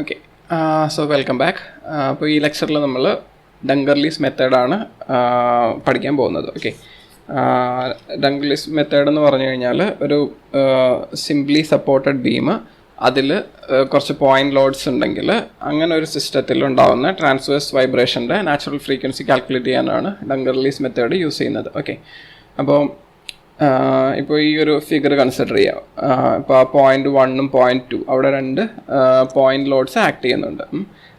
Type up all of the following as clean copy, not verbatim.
Okay, so welcome back. അപ്പോൾ ഈ ലെക്ചറിൽ നമ്മൾ ഡങ്കർലീസ് മെത്തേഡാണ് പഠിക്കാൻ പോകുന്നത്. ഓക്കെ, ഡങ്കർലീസ് മെത്തേഡ് എന്ന് പറഞ്ഞു കഴിഞ്ഞാൽ ഒരു സിംപ്ലി സപ്പോർട്ടഡ് ബീം, അതിൽ കുറച്ച് പോയിന്റ് ലോഡ്സ് ഉണ്ടെങ്കിൽ അങ്ങനെ ഒരു സിസ്റ്റത്തിൽ ഉണ്ടാകുന്ന ട്രാൻസ്വേഴ്സ് വൈബ്രേഷൻ്റെ നാച്ചുറൽ ഫ്രീക്വൻസി കാൽക്കുലേറ്റ് ചെയ്യാനാണ് ഡങ്കർലീസ് മെത്തേഡ് യൂസ് ചെയ്യുന്നത്. ഓക്കെ, അപ്പോൾ ഇപ്പോൾ ഈ ഒരു ഫിഗർ കൺസിഡർ ചെയ്യാം. ഇപ്പോൾ 0.1ഉം 0.2 അവിടെ രണ്ട് പോയിന്റ് ലോഡ്സ് ആക്ട് ചെയ്യുന്നുണ്ട്.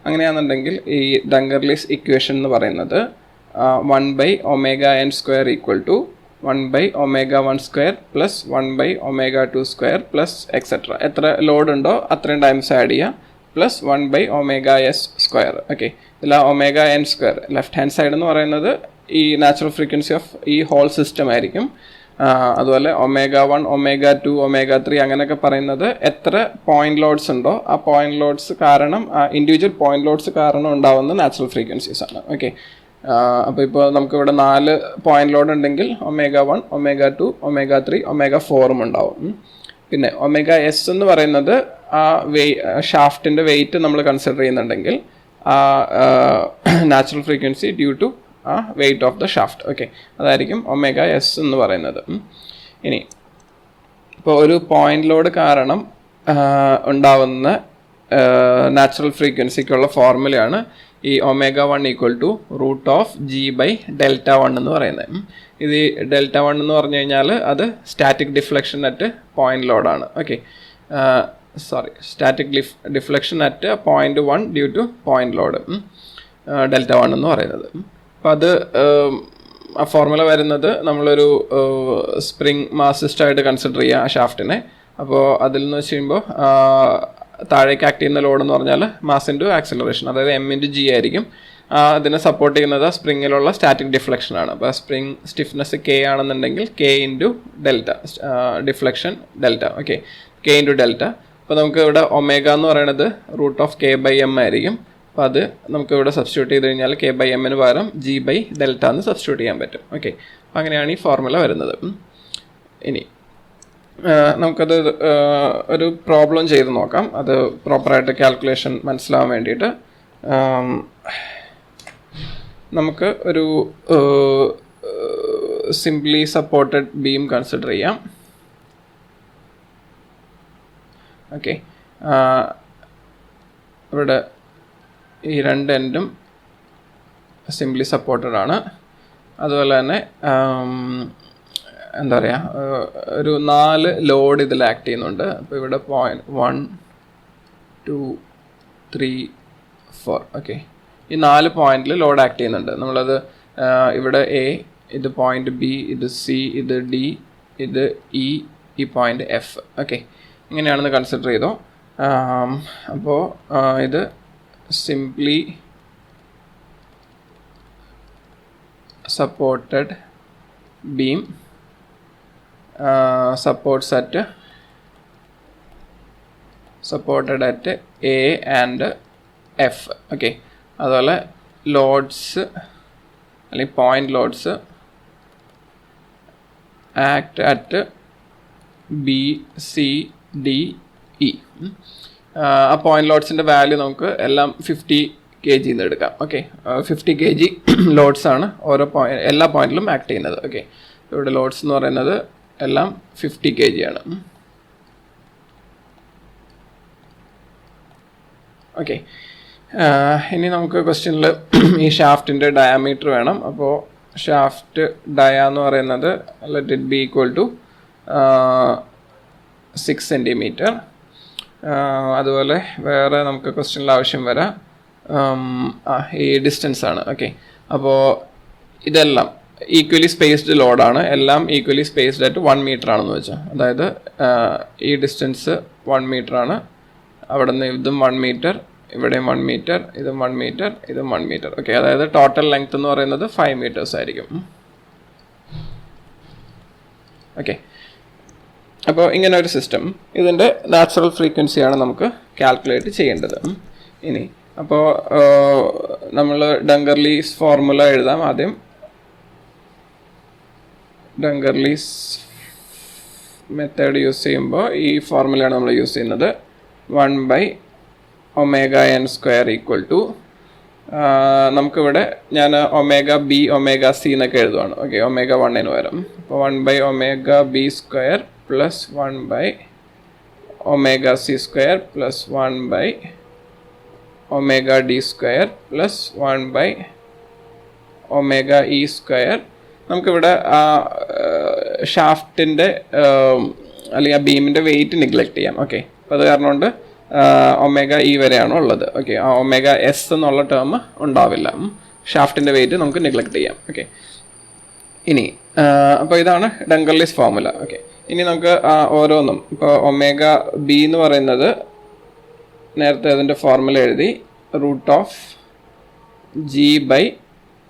അങ്ങനെയാണെന്നുണ്ടെങ്കിൽ ഈ ഡങ്കർലീസ് ഇക്വേഷൻ എന്ന് പറയുന്നത് 1/ωn² equal to 1/ω1² plus 1/ω2² plus etcetera. എത്ര ലോഡ് ഉണ്ടോ അത്രയും ടൈംസ് ആഡ് ചെയ്യുക, പ്ലസ് 1/ωs². ഓക്കെ, ഇതിൽ ωn² ലെഫ്റ്റ് ഹാൻഡ് സൈഡ് എന്ന് പറയുന്നത് ഈ നാച്ചുറൽ ഫ്രീക്വൻസി ഓഫ് ഈ ഹോൾ സിസ്റ്റം ആയിരിക്കും. അതുപോലെ ω1, ω2, ω3 അങ്ങനെയൊക്കെ പറയുന്നത് എത്ര പോയിന്റ് ലോഡ്സ് ഉണ്ടോ ആ പോയിന്റ് ലോഡ്സ് കാരണം, ഇൻഡിവിജ്വൽ പോയിന്റ് ലോഡ്സ് കാരണം ഉണ്ടാവുന്ന നാച്ചുറൽ ഫ്രീക്വൻസീസ് ആണ്. ഓക്കെ, അപ്പോൾ ഇപ്പോൾ നമുക്കിവിടെ 4 പോയിന്റ് ലോഡ് ഉണ്ടെങ്കിൽ ω1, ω2, ω3, ω4 ഉണ്ടാവും. പിന്നെ ωs എന്ന് പറയുന്നത് ആ ഷാഫ്റ്റിൻ്റെ വെയിറ്റ് നമ്മൾ കൺസിഡർ ചെയ്യുന്നുണ്ടെങ്കിൽ ആ natural frequency due to weight of the shaft. Okay, അതായിരിക്കും ωs എന്ന് പറയുന്നത്. ഇനി ഇപ്പോൾ ഒരു പോയിന്റ് ലോഡ് കാരണം ഉണ്ടാവുന്ന നാച്ചുറൽ ഫ്രീക്വൻസിക്കുള്ള ഫോർമുലയാണ് ഈ ω1 ഈക്വൽ ടു √g/Δ1 എന്ന് പറയുന്നത്. ഇത് Δ1 എന്ന് പറഞ്ഞു കഴിഞ്ഞാൽ അത് സ്റ്റാറ്റിക് ഡിഫ്ലക്ഷൻ അറ്റ് പോയിന്റ് ലോഡാണ്. Okay, static deflection at 0.1 due to point load, Δ1 എന്ന് പറയുന്നത്. അപ്പോൾ അത് ആ ഫോർമുല വരുന്നത് നമ്മളൊരു സ്പ്രിങ് മാസ് സിസ്റ്റമായിട്ട് കൺസിഡർ ചെയ്യുക ആ ഷാഫ്റ്റിനെ. അപ്പോൾ അതിൽ നിന്ന് വെച്ച് കഴിയുമ്പോൾ താഴേക്ക് ആക്ട് ചെയ്യുന്ന ലോഡ് എന്ന് പറഞ്ഞാൽ മാസ് ഇൻറ്റു ആക്സിലറേഷൻ, അതായത് m/g ആയിരിക്കും. അതിനെ സപ്പോർട്ട് ചെയ്യുന്നത് സ്പ്രിങ്ങിലുള്ള സ്റ്റാറ്റിക് ഡിഫ്ലക്ഷനാണ്. അപ്പോൾ സ്പ്രിങ് സ്റ്റിഫ്നെസ് k ആണെന്നുണ്ടെങ്കിൽ k into delta, deflection delta. Okay, k into delta. അപ്പോൾ നമുക്ക് ഇവിടെ ω എന്ന് പറയുന്നത് √k/m ആയിരിക്കും. അപ്പോൾ അത് നമുക്ക് ഇവിടെ സബ്സ്റ്റിറ്റ്യൂട്ട് ചെയ്ത് കഴിഞ്ഞാൽ k/mന് പകരം g/Δ എന്ന് സബ്സ്റ്റിറ്റ്യൂട്ട് ചെയ്യാൻ പറ്റും. ഓക്കെ, അപ്പോൾ അങ്ങനെയാണ് ഈ ഫോർമുല വരുന്നത്. ഇനി നമുക്കത് ഒരു പ്രോബ്ലം ചെയ്ത് നോക്കാം, അത് പ്രോപ്പറായിട്ട് കാൽക്കുലേഷൻ മനസ്സിലാവാൻ വേണ്ടിയിട്ട്. നമുക്ക് ഒരു സിംപ്ലി സപ്പോർട്ടഡ് ബീം കൺസിഡർ ചെയ്യാം. ഓക്കെ, ഇവിടെ ഈ രണ്ട് എൻഡും സിംപ്ലി സപ്പോർട്ടഡ് ആണ്. അതുപോലെ തന്നെ എന്താ പറയുക, ഒരു 4 ലോഡ് ഇതിൽ ആക്ട് ചെയ്യുന്നുണ്ട്. അപ്പോൾ ഇവിടെ 1, 2, 3, 4. ഓക്കെ, ഈ 4 പോയിന്റിൽ ലോഡ് ആക്ട് ചെയ്യുന്നുണ്ട്. നമ്മളത് ഇവിടെ A, ഇത് പോയിന്റ് B, ഇത് C, ഇത് D, ഇത് E, ഈ പോയിന്റ് F. ഓക്കെ, ഇങ്ങനെയാണെന്ന് കൺസിഡർ ചെയ്തോ. അപ്പോൾ ഇത് simply supported beam supported at A and F. Okay, അതുപോലെ ലോഡ്സ് അല്ലെങ്കിൽ point loads act at B, C, D, E. ആ പോയിന്റ് ലോഡ്സിൻ്റെ വാല്യൂ നമുക്ക് എല്ലാം 50 kg എന്ന് എടുക്കാം. ഓക്കെ, 50 kg ലോഡ്സ് ആണ് എല്ലാ പോയിന്റിലും ആക്ട് ചെയ്യുന്നത്. ഓക്കെ, ഇവിടെ ലോഡ്സ് എന്ന് പറയുന്നത് എല്ലാം 50 kg ആണ്. ഓക്കെ, ഇനി നമുക്ക് ക്വസ്റ്റ്യനിൽ ഈ ഷാഫ്റ്റിൻ്റെ ഡയാമീറ്റർ വേണം. അപ്പോൾ ഷാഫ്റ്റ് ഡയ എന്ന് പറയുന്നത് let it be equal to 6 centimetre. അതുപോലെ വേറെ നമുക്ക് ക്വസ്റ്റ്യനിൽ ആവശ്യം വരാം ഈ ഡിസ്റ്റൻസ് ആണ്. ഓക്കെ, അപ്പോൾ ഇതെല്ലാം ഈക്വലി സ്പേസ്ഡ് ലോഡാണ്, എല്ലാം ഈക്വലി സ്പേസ്ഡ് ആയിട്ട് 1 മീറ്റർ ആണെന്ന് വെച്ചാൽ, അതായത് ഈ ഡിസ്റ്റൻസ് 1 മീറ്റർ ആണ്. അവിടെ നിന്ന് ഇതും 1 മീറ്റർ, ഇവിടെയും 1 മീറ്റർ, ഇതും 1 മീറ്റർ, ഇതും 1 മീറ്റർ. ഓക്കെ, അതായത് ടോട്ടൽ ലെങ്ത് എന്ന് പറയുന്നത് 5 മീറ്റേഴ്സ് ആയിരിക്കും. ഓക്കെ, അപ്പോൾ ഇങ്ങനെ ഒരു സിസ്റ്റം, ഇതിൻ്റെ നാച്ചുറൽ ഫ്രീക്വൻസിയാണ് നമുക്ക് കാൽക്കുലേറ്റ് ചെയ്യേണ്ടത്. ഇനി അപ്പോൾ നമ്മൾ ഡങ്കർലീസ് ഫോർമുല എഴുതാം. ആദ്യം ഡങ്കർലീസ് മെത്തേഡ് യൂസ് ചെയ്യുമ്പോൾ ഈ ഫോർമുലയാണ് നമ്മൾ യൂസ് ചെയ്യുന്നത്. 1/ω omega N square equal to നമുക്കിവിടെ ഞാൻ ഒമേഗ ബി ഒമേഗ സി എന്നൊക്കെ എഴുതുവാണ്. ഓക്കെ, ഒമേഗ 1 വരും. അപ്പോൾ 1 omega B square plus 1 omega C square plus 1 omega D square plus 1 omega E square. നമുക്കിവിടെ ആ ഷാഫ്റ്റിൻ്റെ അല്ലെങ്കിൽ ആ ബീമിൻ്റെ വെയിറ്റ് നെഗ്ലക്റ്റ് ചെയ്യാം. ഓക്കെ, അപ്പോൾ അത് കാരണം കൊണ്ട് ഒമേഗ ഇ വരെയാണ് ഉള്ളത്. ഓക്കെ, ആ ഒമേഗ എസ് എന്നുള്ള ടേം ഉണ്ടാവില്ല. ഷാഫ്റ്റിൻ്റെ വെയിറ്റ് നമുക്ക് നെഗ്ലക്റ്റ് ചെയ്യാം. ഓക്കെ, ഇനി അപ്പോൾ ഇതാണ് ഡങ്കർലിസ് ഫോർമുല. ഓക്കെ, ഇനി നമുക്ക് ഓരോന്നും ഇപ്പോൾ ഒമേഗ ബി എന്ന് പറയുന്നത് നേരത്തെ അതിൻ്റെ ഫോർമുല എഴുതി √g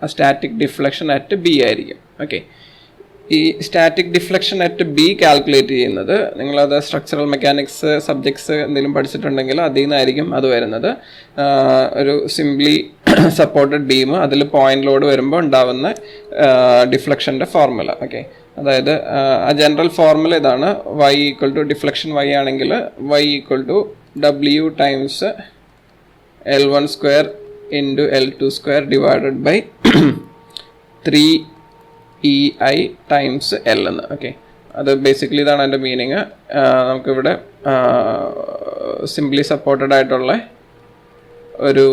static deflection at B ആയിരിക്കും. ഓക്കെ, ഈ static deflection at B calculate ചെയ്യുന്നത് നിങ്ങളത് സ്ട്രക്ചറൽ മെക്കാനിക്സ് സബ്ജക്ട്സ് എന്തെങ്കിലും പഠിച്ചിട്ടുണ്ടെങ്കിൽ അതിൽ നിന്നായിരിക്കും അത് വരുന്നത്. ഒരു സിംപ്ലി സപ്പോർട്ടഡ് ബീം അതിൽ പോയിന്റ് ലോഡ് വരുമ്പോൾ ഉണ്ടാവുന്ന ഡിഫ്ലക്ഷൻ്റെ ഫോർമുല. ഓക്കെ, അതായത് ആ ജനറൽ ഫോർമുല ഇതാണ്. y equal to deflection y ആണെങ്കിൽ y equal to w times L1 square into L2 square divided by 3EI times L എന്ന്. ഓക്കെ, അത് ബേസിക്കലി ഇതാണ് അതിൻ്റെ മീനിങ്. നമുക്കിവിടെ സിംപ്ലി സപ്പോർട്ടഡ് ആയിട്ടുള്ള ഒരു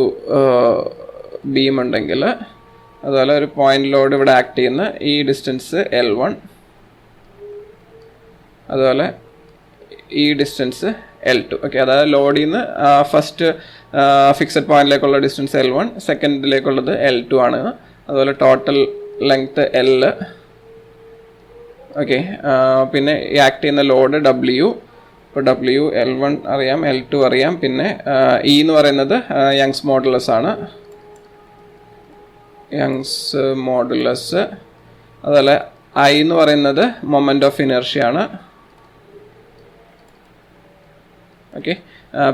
ബീം ഉണ്ടെങ്കിൽ അതുപോലെ ഒരു പോയിന്റ് ലോഡ് ഇവിടെ ആക്ട് ചെയ്യുന്ന ഈ ഡിസ്റ്റൻസ് L1, അതുപോലെ ഈ ഡിസ്റ്റൻസ് L2. ഓക്കെ, അതായത് ലോഡിൽ നിന്ന് ഫസ്റ്റ് ഫിക്സഡ് പോയിന്റിലേക്കുള്ള ഡിസ്റ്റൻസ് L1, സെക്കൻഡിലേക്കുള്ളത് L2 ആണ്. അതുപോലെ ടോട്ടൽ ലെങ്ത് L. ഓക്കെ, പിന്നെ ഈ ആക്ട് ചെയ്യുന്ന ലോഡ് W. ഇപ്പോൾ W L1 അറിയാം, L2 അറിയാം. പിന്നെ E എന്ന് പറയുന്നത് യങ്സ് മോഡുലസ് ആണ്. Young's modulus. അതുപോലെ I എന്ന് പറയുന്നത് മൊമെൻ്റ് ഓഫ് ഇനർഷ്യ ആണ്. ഓക്കെ,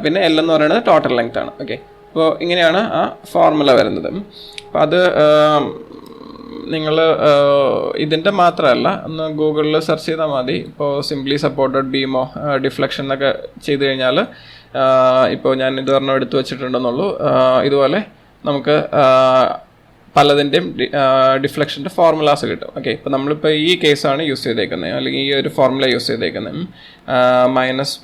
പിന്നെ L എന്ന് പറയുന്നത് ടോട്ടൽ ലെങ്ത് ആണ്. ഓക്കെ, അപ്പോൾ ഇങ്ങനെയാണ് ആ ഫോർമുല വരുന്നത്. അപ്പോൾ അത് നിങ്ങൾ ഇതിൻ്റെ മാത്രമല്ല, ഒന്ന് ഗൂഗിളിൽ സെർച്ച് ചെയ്താൽ മതി. ഇപ്പോൾ സിംപ്ലി സപ്പോർട്ടഡ് ബീമോ ഡിഫ്ലക്ഷൻ എന്നൊക്കെ ചെയ്ത് കഴിഞ്ഞാൽ ഇപ്പോൾ ഞാൻ ഇത് പറഞ്ഞ എടുത്തു വെച്ചിട്ടുണ്ടെന്നുള്ളൂ. ഇതുപോലെ നമുക്ക് പലതിൻ്റെയും ഡിഫ്ലക്ഷൻ്റെ ഫോർമുലാസ് കിട്ടും. ഓക്കെ, ഇപ്പോൾ നമ്മളിപ്പോൾ ഈ കേസാണ് യൂസ് ചെയ്തേക്കുന്നത്, അല്ലെങ്കിൽ ഈ ഒരു ഫോർമുല യൂസ് ചെയ്തേക്കുന്നത്. മൈനസ്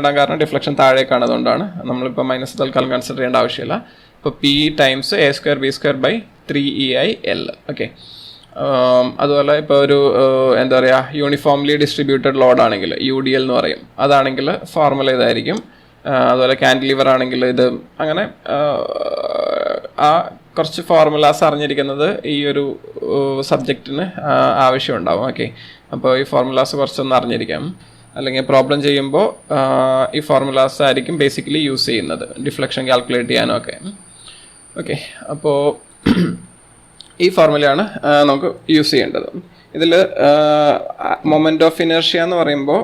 ഇടാൻ കാരണം ഡിഫ്ലക്ഷൻ താഴേക്കാണ്, അതുകൊണ്ടാണ് നമ്മളിപ്പോൾ മൈനസ് തൽക്കാലം കൺസിഡർ ചെയ്യേണ്ട ആവശ്യമില്ല. ഇപ്പോൾ P times A square B square by 3EIL. Okay, അതുപോലെ ഇപ്പോൾ ഒരു എന്താ പറയുക യൂണിഫോംലി ഡിസ്ട്രിബ്യൂട്ടഡ് ലോഡ് ആണെങ്കിൽ UDL എന്ന് പറയും. അതാണെങ്കിൽ ഫോർമുല ഇതായിരിക്കും. അതുപോലെ കാൻഡിലിവർ ആണെങ്കിൽ ഇത്. അങ്ങനെ ആ കുറച്ച് ഫോർമുലാസ് അറിഞ്ഞിരിക്കുന്നത് ഈ ഒരു സബ്ജക്റ്റിന് ആവശ്യമുണ്ടാവും. ഓക്കെ, അപ്പോൾ ഈ ഫോർമുലാസ് കുറച്ചൊന്ന് അറിഞ്ഞിരിക്കാം. അല്ലെങ്കിൽ പ്രോബ്ലം ചെയ്യുമ്പോൾ ഈ ഫോർമുലാസ് ആയിരിക്കും ബേസിക്കലി യൂസ് ചെയ്യുന്നത് ഡിഫ്ലക്ഷൻ കാൽക്കുലേറ്റ് ചെയ്യാനും ഒക്കെ. ഓക്കെ, അപ്പോൾ ഈ ഫോർമുലയാണ് നമുക്ക് യൂസ് ചെയ്യേണ്ടത്. ഇതിൽ മൊമെൻ്റ് ഓഫ് ഇനർഷ്യ എന്ന് പറയുമ്പോൾ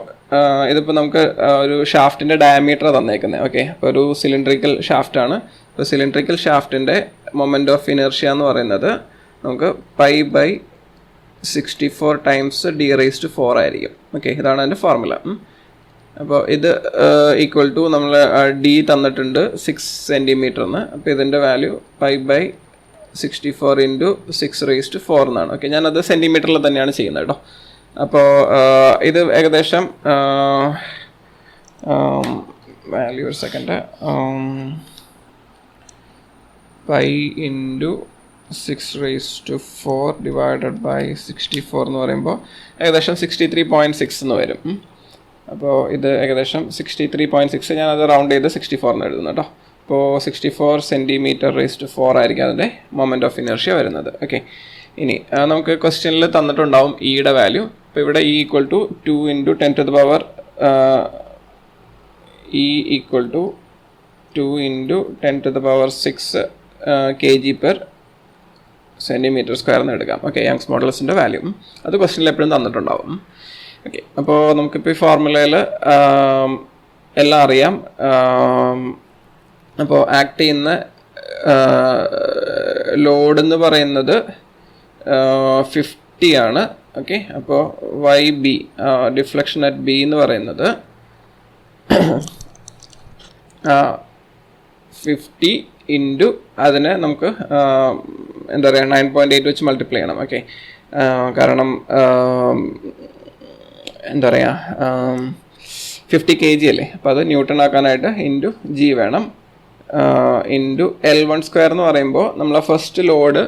ഇതിപ്പോൾ നമുക്ക് ഒരു ഷാഫ്റ്റിൻ്റെ ഡയമീറ്റർ തന്നേക്കുന്നത്. ഓക്കെ, അപ്പോൾ ഒരു സിലിണ്ട്രിക്കൽ ഷാഫ്റ്റാണ്. ഇപ്പോൾ സിലിണ്ട്രിക്കൽ ഷാഫ്റ്റിൻ്റെ മൊമെൻ്റ് ഓഫ് ഇനർഷ്യ എന്ന് പറയുന്നത് നമുക്ക് π/64 ടൈംസ് d⁴ ആയിരിക്കും. ഓക്കെ, ഇതാണ് അതിൻ്റെ ഫോർമുല. അപ്പോൾ ഇത് ഈക്വൽ ടു നമ്മൾ D തന്നിട്ടുണ്ട് 6 സെൻറ്റിമീറ്റർ എന്ന്. അപ്പോൾ ഇതിൻ്റെ വാല്യൂ π/64 ഇൻറ്റു 6⁴ എന്നാണ്. ഓക്കെ, ഞാനത് സെൻറ്റിമീറ്ററിൽ തന്നെയാണ് ചെയ്യുന്നത് കേട്ടോ. അപ്പോൾ ഇത് ഏകദേശം വാല്യൂ ഒരു സെക്കൻഡ്, π/6⁴ ഡിവൈഡഡ് ബൈ 64 എന്ന് പറയുമ്പോൾ ഏകദേശം 63.6 എന്ന് വരും. അപ്പോൾ ഇത് ഏകദേശം 63.6, ഞാനത് റൗണ്ട് ചെയ്ത് 64 എന്ന് എഴുതുന്നു കേട്ടോ. അപ്പോൾ 64 cm⁴ ആയിരിക്കും അതിൻ്റെ മൊമെൻ്റ് ഓഫ് ഇനർഷ്യ വരുന്നത്. ഓക്കെ, ഇനി നമുക്ക് ക്വസ്റ്റ്യനിൽ തന്നിട്ടുണ്ടാവും ഇയുടെ വാല്യൂ. അപ്പോൾ ഇവിടെ E ഈക്വൽ ടു 2 × 10⁻6 kg/cm² എന്ന് എടുക്കാം. ഓക്കെ, യങ്സ് മോഡുലസിൻ്റെ വാല്യൂ അത് ക്വസ്റ്റ്യനിൽ എപ്പോഴും തന്നിട്ടുണ്ടാവും. ഓക്കെ, അപ്പോൾ നമുക്കിപ്പോൾ ഈ ഫോർമുലയിൽ എല്ലാം അറിയാം. അപ്പോൾ ആക്ട് ചെയ്യുന്ന ലോഡ് എന്ന് പറയുന്നത് 50 ആണ്. ഓക്കെ, അപ്പോൾ YB ഡിഫ്ലക്ഷൻ അറ്റ് B എന്ന് പറയുന്നത് 50 ഇൻറ്റു അതിനെ നമുക്ക് എന്താ പറയുക 9.8 വെച്ച് മൾട്ടിപ്ലൈ ചെയ്യണം. ഓക്കെ, കാരണം എന്താ പറയുക 50 kg അല്ലേ, അപ്പോൾ അത് ന്യൂട്ടൺ ആക്കാനായിട്ട് ഇൻറ്റു ജി വേണം. ഇൻറ്റു L1² എന്ന് പറയുമ്പോൾ നമ്മൾ ഫസ്റ്റ് ലോഡ്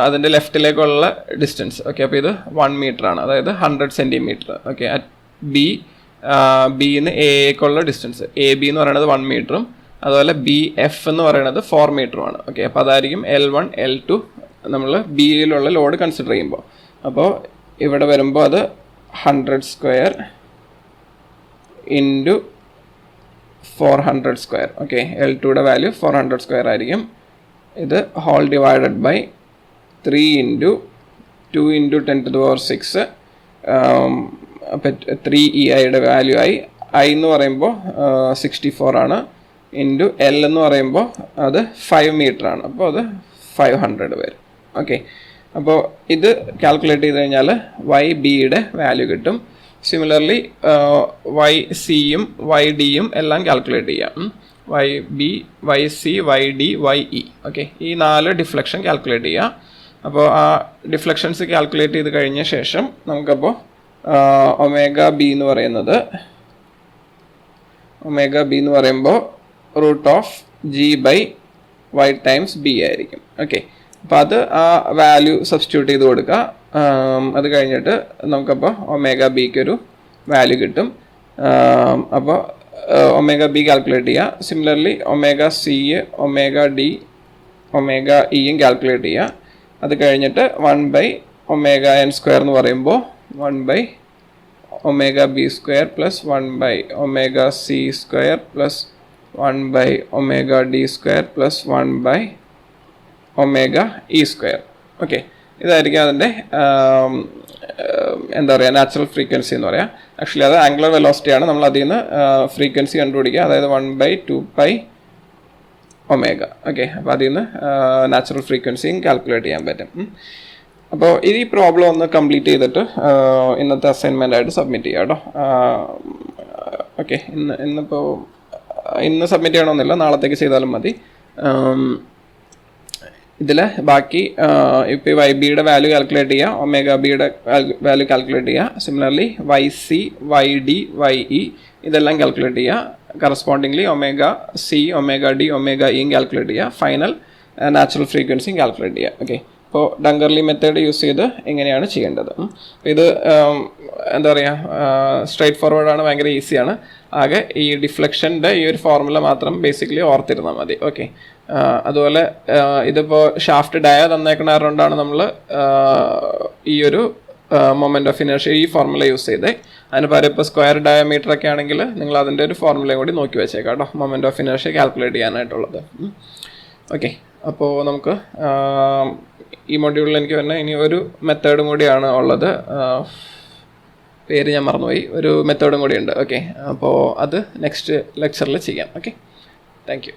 അതിൻ്റെ ലെഫ്റ്റിലേക്കുള്ള ഡിസ്റ്റൻസ്. ഓക്കെ, അപ്പോൾ ഇത് 1 മീറ്റർ ആണ്, അതായത് 100 സെൻറ്റിമീറ്റർ. ഓക്കെ, അറ്റ് ബിന്ന് എക്കുള്ള ഡിസ്റ്റൻസ് AB എന്ന് പറയുന്നത് 1 മീറ്ററും അതുപോലെ BF എന്ന് പറയുന്നത് 4 മീറ്ററുമാണ്. ഓക്കെ, അപ്പോൾ അതായിരിക്കും L1 L2 നമ്മൾ ബിയിലുള്ള ലോഡ് കൺസിഡർ ചെയ്യുമ്പോൾ. അപ്പോൾ ഇവിടെ വരുമ്പോൾ അത് 100² ഇൻറ്റു 400². ഓക്കെ, L2യുടെ വാല്യൂ 400² ആയിരിക്കും. ഇത് whole divided by 3 into 2 into 10⁶. അപ്പം 3EIയുടെ വാല്യൂ ആയി. I എന്ന് പറയുമ്പോൾ 64 ആണ്. ഇൻറ്റു L എന്ന് പറയുമ്പോൾ അത് 5 മീറ്റർ ആണ്, അപ്പോൾ അത് 500 വരും. ഓക്കെ, അപ്പോൾ ഇത് കാൽക്കുലേറ്റ് ചെയ്ത് കഴിഞ്ഞാൽ YBയുടെ വാല്യൂ കിട്ടും. സിമിലർലി YCയും YDയും എല്ലാം കാൽക്കുലേറ്റ് ചെയ്യാം. YB, YC, YD, YE. Okay, ഈ 4 ഡിഫ്ലക്ഷൻ കാൽക്കുലേറ്റ് ചെയ്യാം. അപ്പോൾ ആ ഡിഫ്ലക്ഷൻസ് കാൽക്കുലേറ്റ് ചെയ്ത് കഴിഞ്ഞ ശേഷം നമുക്കപ്പോൾ ω_B എന്ന് പറയുമ്പോൾ √G/Y ടൈംസ് B ആയിരിക്കും. ഓക്കെ, അപ്പോൾ അത് ആ വാല്യൂ സബ്സ്റ്റിറ്റ്യൂട്ട് ചെയ്ത് കൊടുക്കുക. അത് കഴിഞ്ഞിട്ട് നമുക്കപ്പോൾ ω_Bക്ക് ഒരു വാല്യൂ കിട്ടും. അപ്പോൾ ω_B കാൽക്കുലേറ്റ് ചെയ്യുക. സിമിലർലി ω_C, ω_D, ω_Eയും കാൽക്കുലേറ്റ് ചെയ്യുക. അത് കഴിഞ്ഞിട്ട് 1/ωn² എന്ന് പറയുമ്പോൾ 1/ωB² plus 1/ωC² plus 1/ωD² plus 1/ωE². Okay, ഇതായിരിക്കും അതിൻ്റെ എന്താ പറയുക നാച്ചുറൽ ഫ്രീക്വൻസി എന്ന് പറയാം. ആക്ച്വലി അത് ആംഗുലർ വെലോസിറ്റി ആണ്. നമ്മൾ അതിൽ നിന്ന് ഫ്രീക്വൻസി കണ്ടുപിടിക്കുക, അതായത് 1/2π ω. ഓക്കെ, അപ്പോൾ അതിൽ നിന്ന് നാച്ചുറൽ ഫ്രീക്വൻസിയും കാൽക്കുലേറ്റ് ചെയ്യാൻ പറ്റും. അപ്പോൾ ഈ പ്രോബ്ലം ഒന്ന് കംപ്ലീറ്റ് ചെയ്തിട്ട് ഇന്നത്തെ അസൈൻമെൻ്റ് ആയിട്ട് സബ്മിറ്റ് ചെയ്യാം കേട്ടോ. ഓക്കെ, ഇന്ന് സബ്മിറ്റ് ചെയ്യണമെന്നില്ല, നാളത്തേക്ക് ചെയ്താലും മതി. ഇതിൽ ബാക്കി ഇപ്പോൾ YBയുടെ വാല്യൂ കാൽക്കുലേറ്റ് ചെയ്യുക, ω_Bയുടെ വാല്യൂ കാൽക്കുലേറ്റ് ചെയ്യുക. സിമിലർലി YC, YD, YE ഇതെല്ലാം കാൽക്കുലേറ്റ് ചെയ്യുക. കറസ്പോണ്ടിംഗ്ലി ω_C, ω_D, ω_Eയും കാൽക്കുലേറ്റ് ചെയ്യുക. ഫൈനൽ നാച്ചുറൽ ഫ്രീക്വൻസിയും കാൽക്കുലേറ്റ് ചെയ്യുക. ഓക്കെ, അപ്പോൾ ഡങ്കർലി മെത്തേഡ് യൂസ് ചെയ്ത് എങ്ങനെയാണ് ചെയ്യേണ്ടത്. ഇത് എന്താ പറയുക സ്ട്രൈറ്റ് ഫോർവേഡാണ്, ഭയങ്കര ഈസിയാണ്. ആകെ ഈ ഡിഫ്ലക്ഷൻ്റെ ഈ ഒരു ഫോർമുല മാത്രം ബേസിക്കലി ഓർത്തിരുന്നാൽ മതി. ഓക്കെ, അതുപോലെ ഇതിപ്പോൾ ഷാഫ്റ്റ് ഡയ തന്നേക്കുന്ന കൊണ്ടാണ് നമ്മൾ ഈ ഒരു മൊമെൻ്റ് ഓഫ് ഇനേർഷ്യ ഈ ഫോർമുല യൂസ് ചെയ്തേ. അതിന് പകരം ഇപ്പോൾ സ്ക്വയർ ഡയമീറ്റർ ഒക്കെ ആണെങ്കിൽ നിങ്ങൾ അതിൻ്റെ ഒരു ഫോർമുലയും കൂടി നോക്കി വെച്ചേക്കാം കേട്ടോ, മൊമെൻ്റ് ഓഫ് ഇനേർഷ്യ കാൽക്കുലേറ്റ് ചെയ്യാനായിട്ടുള്ളത്. ഓക്കെ, അപ്പോൾ നമുക്ക് ഈ മൊഡ്യൂളിൽ എനിക്ക് തന്നെ ഇനി ഒരു മെത്തേഡും കൂടിയാണ് ഉള്ളത്. പേര് ഞാൻ മറന്നുപോയി, ഒരു മെത്തേഡും കൂടി ഉണ്ട്. ഓക്കെ, അപ്പോൾ അത് നെക്സ്റ്റ് ലെക്ചറിൽ ചെയ്യാം. Okay, thank you.